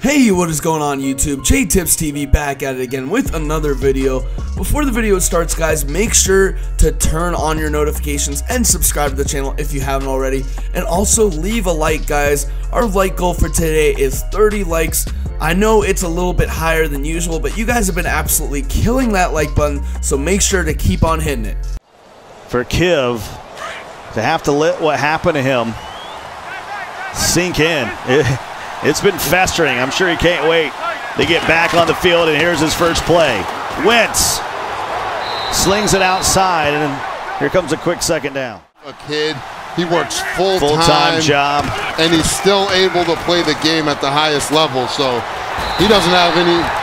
Hey, what is going on YouTube? JTipsTV back at it again with another video. Before the video starts, guys, make sure to turn on your notifications and subscribe to the channel if you haven't already. And also leave a like, guys. Our like goal for today is 30 likes. I know it's a little bit higher than usual, but you guys have been absolutely killing that like button, so make sure to keep on hitting it. For Kiv to have to let what happened to him sink in. It's been festering. I'm sure he can't wait to get back on the field, and here's his first play. Wentz slings it outside, and here comes a quick second down. A kid, he works full-time job, and he's still able to play the game at the highest level, so he doesn't have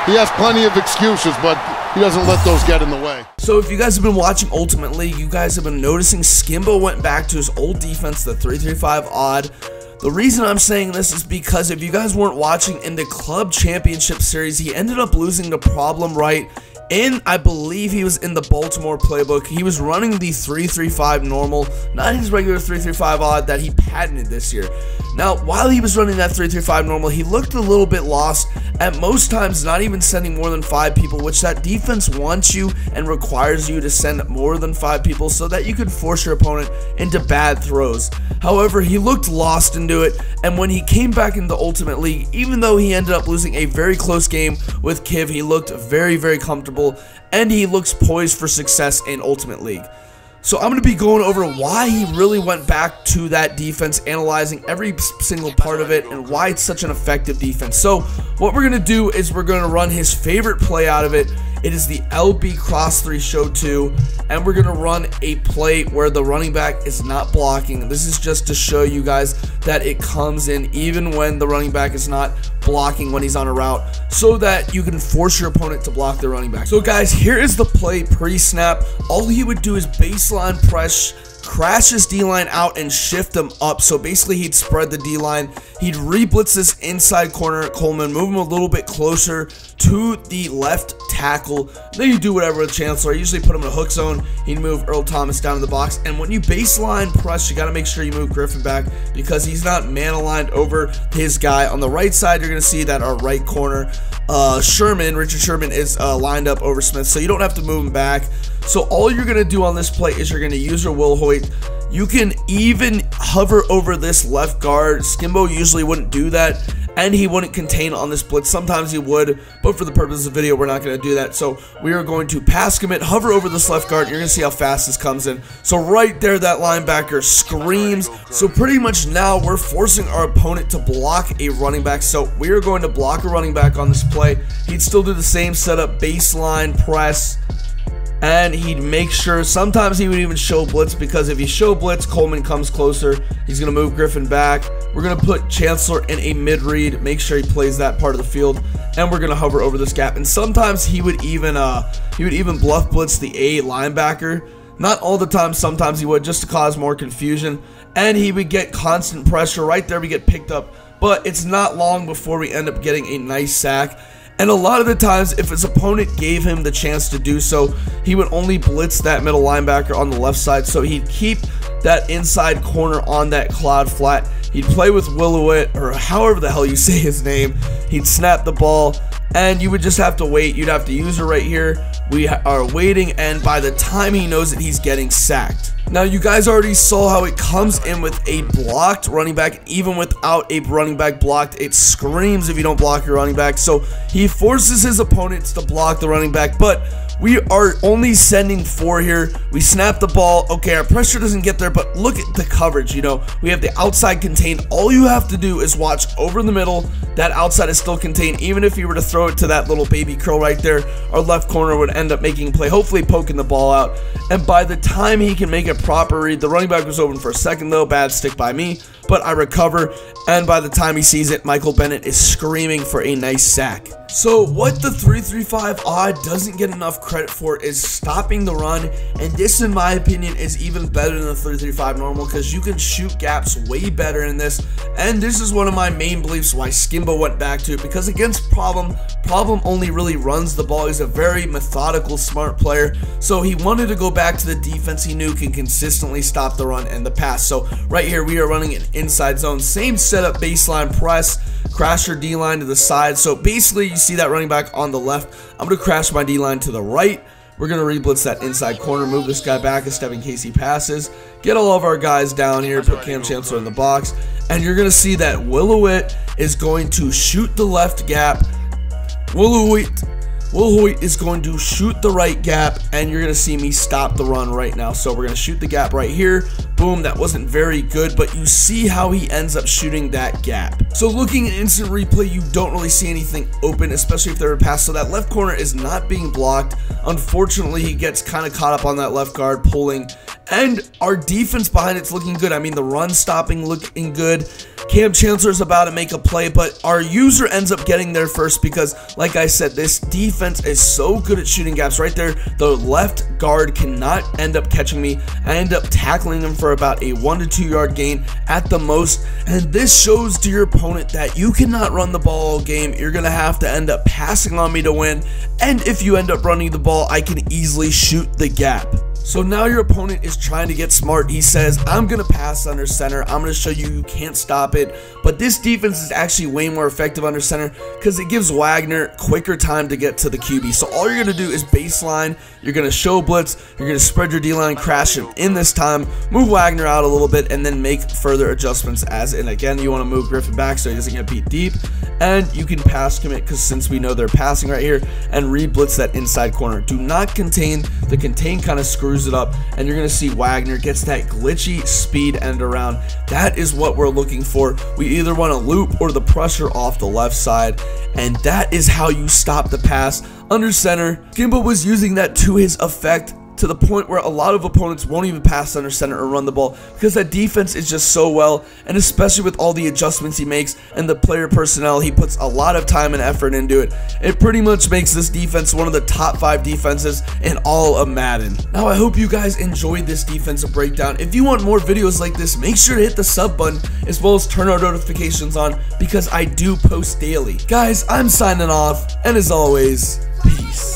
he has plenty of excuses, but he doesn't let those get in the way. So if you guys have been watching Ultimate League, you guys have been noticing Skimbo went back to his old defense, the 3-3-5 odd. The reason I'm saying this is because if you guys weren't watching in the club championship series, he ended up losing the problem right in, I believe he was in the Baltimore playbook. He was running the 3-3-5 normal, not his regular 3-3-5 odd that he patented this year. Now, while he was running that 3-3-5 normal, he looked a little bit lost, at most times not even sending more than 5 people, which that defense wants you and requires you to send more than 5 people so that you could force your opponent into bad throws. However, he looked lost into it, and when he came back into Ultimate League, even though he ended up losing a very close game with Kiv, he looked very, very comfortable, and he looks poised for success in Ultimate League. So I'm going to be going over why he really went back to that defense, analyzing every single part of it and why it's such an effective defense. So what we're going to do is we're going to run his favorite play out of it. It is the LB cross 3 show 2, and we're going to run a play where the running back is not blocking. This is just to show you guys that it comes in even when the running back is not blocking when he's on a route, so that you can force your opponent to block the running back. So guys, here is the play pre-snap. All he would do is baseline press, crash his D-line out, and shift them up. So basically he'd spread the D-line, he'd re-blitz this inside corner Coleman, move him a little bit closer to the left tackle, then you do whatever with Chancellor. I usually put him in a hook zone, he'd move Earl Thomas down in the box, and when you baseline press, you got to make sure you move Griffin back because he's not man-aligned over his guy. On the right side, you're going to see that our right corner, Richard Sherman is lined up over Smith, so you don't have to move him back. So all you're going to do on this play is you're going to use your Will Hoyt. You can even hover over this left guard. Skimbo usually wouldn't do that, and he wouldn't contain on this blitz. Sometimes he would, but for the purpose of the video, we're not going to do that. So we are going to pass commit, hover over this left guard. You're going to see how fast this comes in. So right there, that linebacker screams. So pretty much now we're forcing our opponent to block a running back. So we are going to block a running back on this play. He'd still do the same setup, baseline press, and he'd make sure, sometimes he would even show blitz, because if you show blitz, Coleman comes closer, he's going to move Griffin back. We're going to put Chancellor in a mid-read, make sure he plays that part of the field, and we're going to hover over this gap. And sometimes he would even bluff blitz the A linebacker. Not all the time, sometimes he would, just to cause more confusion, and he would get constant pressure. Right there we get picked up, but it's not long before we end up getting a nice sack. And a lot of the times, if his opponent gave him the chance to do so, he would only blitz that middle linebacker on the left side, so he'd keep that inside corner on that cloud flat. He'd play with Willowit, or however the hell you say his name. He'd snap the ball, and you would just have to wait. You'd have to use her right here. We are waiting, and by the time he knows it, he's getting sacked. Now, you guys already saw how it comes in with a blocked running back. Even without a running back blocked, it screams if you don't block your running back. So he forces his opponents to block the running back, but we are only sending 4 here. We snap the ball. Okay, our pressure doesn't get there, but look at the coverage. You know, we have the outside contained. All you have to do is watch over the middle. That outside is still contained. Even if you were to throw it to that little baby curl right there, our left corner would end up making a play, hopefully poking the ball out. And by the time he can make a proper read, the running back was open for a second though. Bad stick by me, but I recover, and by the time he sees it, Michael Bennett is screaming for a nice sack. So what the 3-3-5 odd doesn't get enough credit for is stopping the run, and this in my opinion is even better than the 3-3-5 normal because you can shoot gaps way better in this, and this is one of my main beliefs why Skimbo went back to it, because against Problem only really runs the ball. He's a very methodical, smart player, so he wanted to go back to the defense he knew can consistently stop the run and the pass. So right here we are running an inside zone, same setup, baseline press, crash your D-line to the side. So basically, you see that running back on the left. I'm going to crash my D-line to the right. We're going to re-blitz that inside corner, move this guy back a step in case he passes, get all of our guys down here, put Cam Chancellor in the box, and you're going to see that Willowit is going to shoot the left gap. Willowit is going to shoot the right gap, and you're going to see me stop the run right now. So we're going to shoot the gap right here. Boom, that wasn't very good, but you see how he ends up shooting that gap. So looking at instant replay, you don't really see anything open, especially if they're a pass. So that left corner is not being blocked. Unfortunately, he gets kind of caught up on that left guard pulling, and our defense behind it's looking good. I mean, the run stopping looking good. Cam Chancellor's about to make a play, but our user ends up getting there first because, like I said, this defense is so good at shooting gaps. Right there, the left guard cannot end up catching me. I end up tackling him for about a 1 to 2 yard gain at the most, and this shows to your opponent that you cannot run the ball all game. You're going to have to end up passing on me to win, and if you end up running the ball, I can easily shoot the gap. So now your opponent is trying to get smart. He says, I'm going to pass under center. I'm going to show you can't stop it. But this defense is actually way more effective under center because it gives Wagner quicker time to get to the QB. So all you're going to do is baseline. You're going to show blitz. You're going to spread your D-line, crash him in this time, move Wagner out a little bit, and then make further adjustments as in. Again, you want to move Griffin back so he doesn't get beat deep. And you can pass commit because since we know they're passing right here, and re-blitz that inside corner. Do not contain. The contain kind of screws it up, and you're going to see Wagner gets that glitchy speed end around. That is what we're looking for. We either want to loop or the pressure off the left side, and that is how you stop the pass under center. Skimbo was using that to his effect, to the point where a lot of opponents won't even pass under center or run the ball because that defense is just so well, and especially with all the adjustments he makes and the player personnel, he puts a lot of time and effort into it. It pretty much makes this defense one of the top 5 defenses in all of Madden. Now, I hope you guys enjoyed this defensive breakdown. If you want more videos like this, make sure to hit the sub button as well as turn our notifications on because I do post daily. Guys, I'm signing off, and as always, peace.